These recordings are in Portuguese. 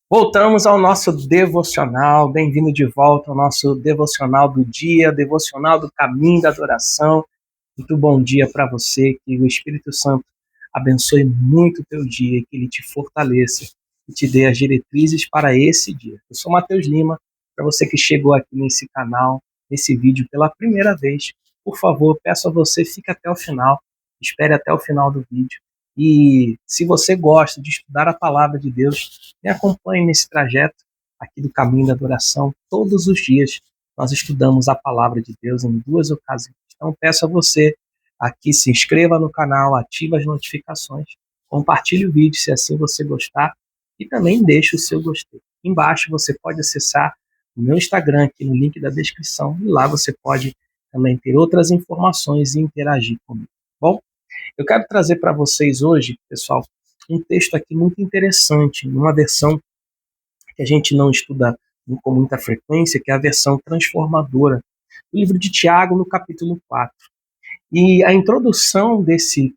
Voltamos ao nosso devocional. Bem-vindo de volta ao nosso devocional do dia, devocional do caminho da adoração. Muito bom dia para você, que o Espírito Santo abençoe muito o teu dia, que ele te fortaleça e te dê as diretrizes para esse dia. Eu sou Matheus Lima, para você que chegou aqui nesse canal, nesse vídeo pela primeira vez, por favor, peço a você, fique até o final, espere até o final do vídeo. E se você gosta de estudar a palavra de Deus, me acompanhe nesse trajeto aqui do caminho da adoração. Todos os dias nós estudamos a palavra de Deus em duas ocasiões. Então peço a você aqui, se inscreva no canal, ative as notificações, compartilhe o vídeo se assim você gostar e também deixe o seu gostei. Embaixo você pode acessar o meu Instagram aqui no link da descrição e lá você pode também ter outras informações e interagir comigo. Bom, eu quero trazer para vocês hoje, pessoal, um texto aqui muito interessante, numa versão que a gente não estuda com muita frequência, que é a versão transformadora do livro de Tiago, no capítulo 4. E a introdução desse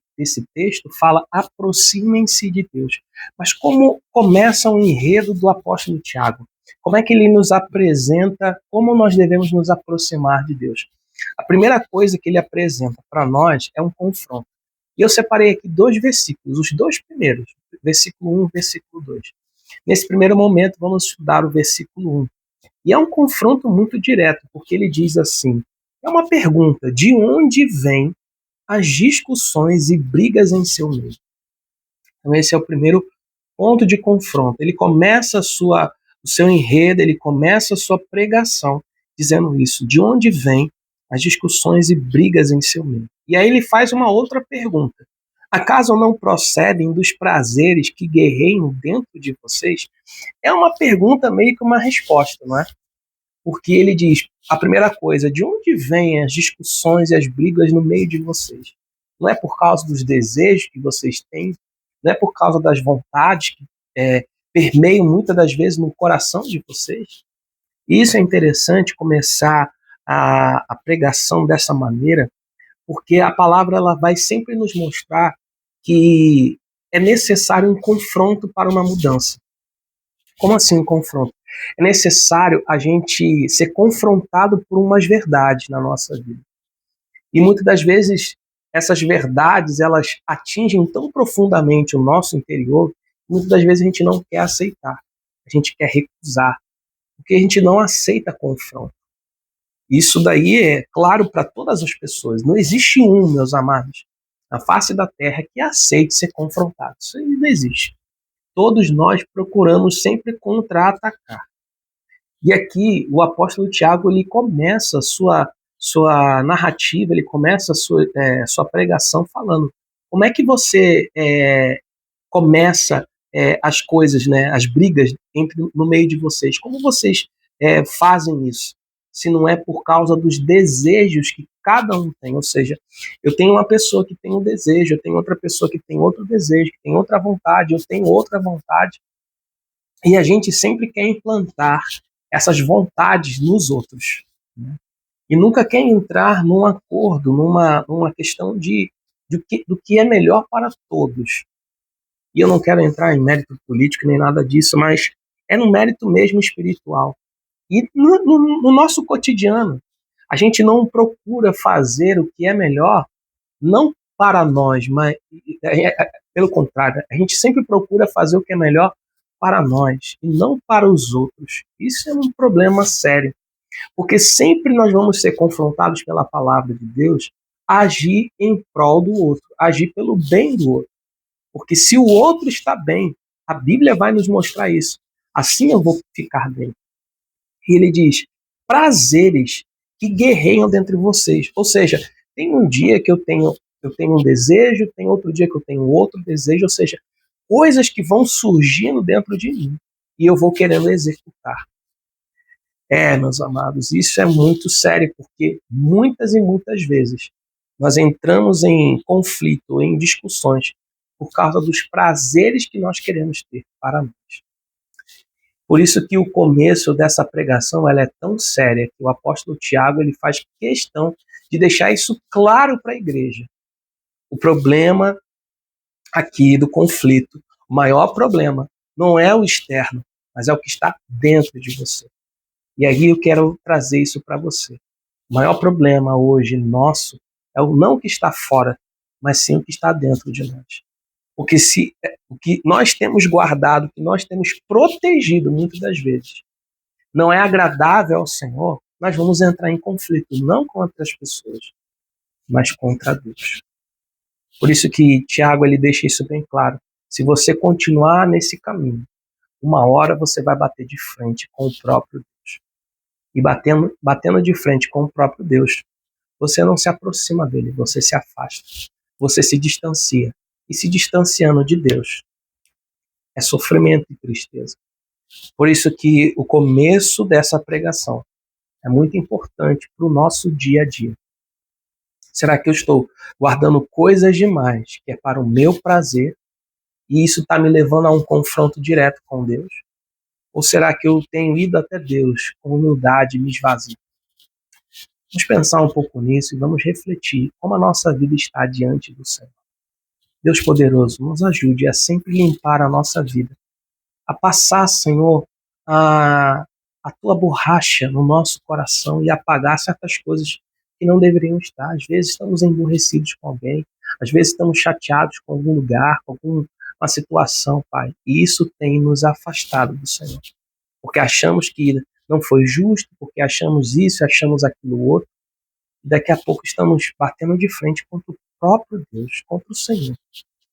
texto fala: aproximem-se de Deus. Mas como começa o enredo do apóstolo Tiago? Como é que ele nos apresenta como nós devemos nos aproximar de Deus? A primeira coisa que ele apresenta para nós é um confronto. E eu separei aqui dois versículos, os dois primeiros, versículo 1 e versículo 2. Nesse primeiro momento, vamos estudar o versículo 1. E é um confronto muito direto, porque ele diz assim: é uma pergunta, de onde vêm as discussões e brigas em seu meio? Então esse é o primeiro ponto de confronto. Ele começa o seu enredo, ele começa a sua pregação dizendo isso: de onde vêm as discussões e brigas em seu meio? E aí ele faz uma outra pergunta: acaso não procedem dos prazeres que guerreiam dentro de vocês? É uma pergunta meio que uma resposta, não é? Porque ele diz, a primeira coisa: de onde vêm as discussões e as brigas no meio de vocês? Não é por causa dos desejos que vocês têm, não é por causa das vontades que permeiam muitas das vezes no coração de vocês? E isso é interessante começar a pregação dessa maneira, porque a palavra ela vai sempre nos mostrar que é necessário um confronto para uma mudança. Como assim um confronto? É necessário a gente ser confrontado por umas verdades na nossa vida. E muitas das vezes essas verdades elas atingem tão profundamente o nosso interior, que muitas das vezes a gente não quer aceitar, a gente quer recusar, porque a gente não aceita confronto. Isso daí é claro para todas as pessoas. Não existe um, meus amados, na face da terra que aceite ser confrontado. Isso aí não existe. Todos nós procuramos sempre contra-atacar. E aqui o apóstolo Tiago ele começa a sua narrativa, ele começa a sua pregação falando como é que você começa as coisas, né, as brigas no meio de vocês. Como vocês fazem isso? Se não é por causa dos desejos que cada um tem. Ou seja, eu tenho uma pessoa que tem um desejo, eu tenho outra pessoa que tem outro desejo, que tem outra vontade, eu tenho outra vontade. E a gente sempre quer implantar essas vontades nos outros, né? E nunca quer entrar num acordo, numa questão do que é melhor para todos. E eu não quero entrar em mérito político nem nada disso, mas é no mérito mesmo espiritual. E no nosso cotidiano, a gente não procura fazer o que é melhor, não para nós, mas pelo contrário, a gente sempre procura fazer o que é melhor para nós e não para os outros. Isso é um problema sério, porque sempre nós vamos ser confrontados pela palavra de Deus a agir em prol do outro, agir pelo bem do outro. Porque se o outro está bem, a Bíblia vai nos mostrar isso. Assim eu vou ficar bem. E ele diz: prazeres que guerreiam dentre vocês. Ou seja, tem um dia que eu tenho um desejo, tem outro dia que eu tenho outro desejo, ou seja, coisas que vão surgindo dentro de mim e eu vou querendo executar. Meus amados, isso é muito sério, porque muitas e muitas vezes nós entramos em conflito, em discussões, por causa dos prazeres que nós queremos ter para nós. Por isso que o começo dessa pregação ela é tão séria, que o apóstolo Tiago ele faz questão de deixar isso claro para a igreja. O problema aqui do conflito, o maior problema, não é o externo, mas é o que está dentro de você. E aí eu quero trazer isso para você. O maior problema hoje nosso é o não que está fora, mas sim o que está dentro de nós. Porque se o que nós temos guardado, o que nós temos protegido muitas das vezes, não é agradável ao Senhor, nós vamos entrar em conflito, não contra as pessoas, mas contra Deus. Por isso que Tiago ele deixa isso bem claro. Se você continuar nesse caminho, uma hora você vai bater de frente com o próprio Deus. E batendo de frente com o próprio Deus, você não se aproxima dele, você se afasta, você se distancia. E se distanciando de Deus, é sofrimento e tristeza. Por isso que o começo dessa pregação é muito importante para o nosso dia a dia. Será que eu estou guardando coisas demais, que é para o meu prazer, e isso está me levando a um confronto direto com Deus? Ou será que eu tenho ido até Deus com humildade e me esvaziando? Vamos pensar um pouco nisso e vamos refletir como a nossa vida está diante do Senhor. Deus poderoso, nos ajude a sempre limpar a nossa vida, a passar, Senhor, a tua borracha no nosso coração e apagar certas coisas que não deveriam estar. Às vezes estamos emburrecidos com alguém, às vezes estamos chateados com algum lugar, com alguma situação, Pai. E isso tem nos afastado do Senhor. Porque achamos que não foi justo, porque achamos isso, achamos aquilo outro, e daqui a pouco estamos batendo de frente contra o próprio Deus, contra o Senhor.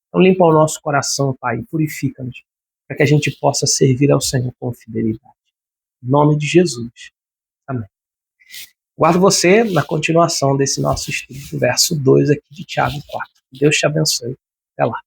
Então limpa o nosso coração, Pai, e purifica-nos, para que a gente possa servir ao Senhor com fidelidade. Em nome de Jesus. Amém. Guardo você na continuação desse nosso estudo, do verso 2 aqui de Tiago 4. Deus te abençoe. Até lá.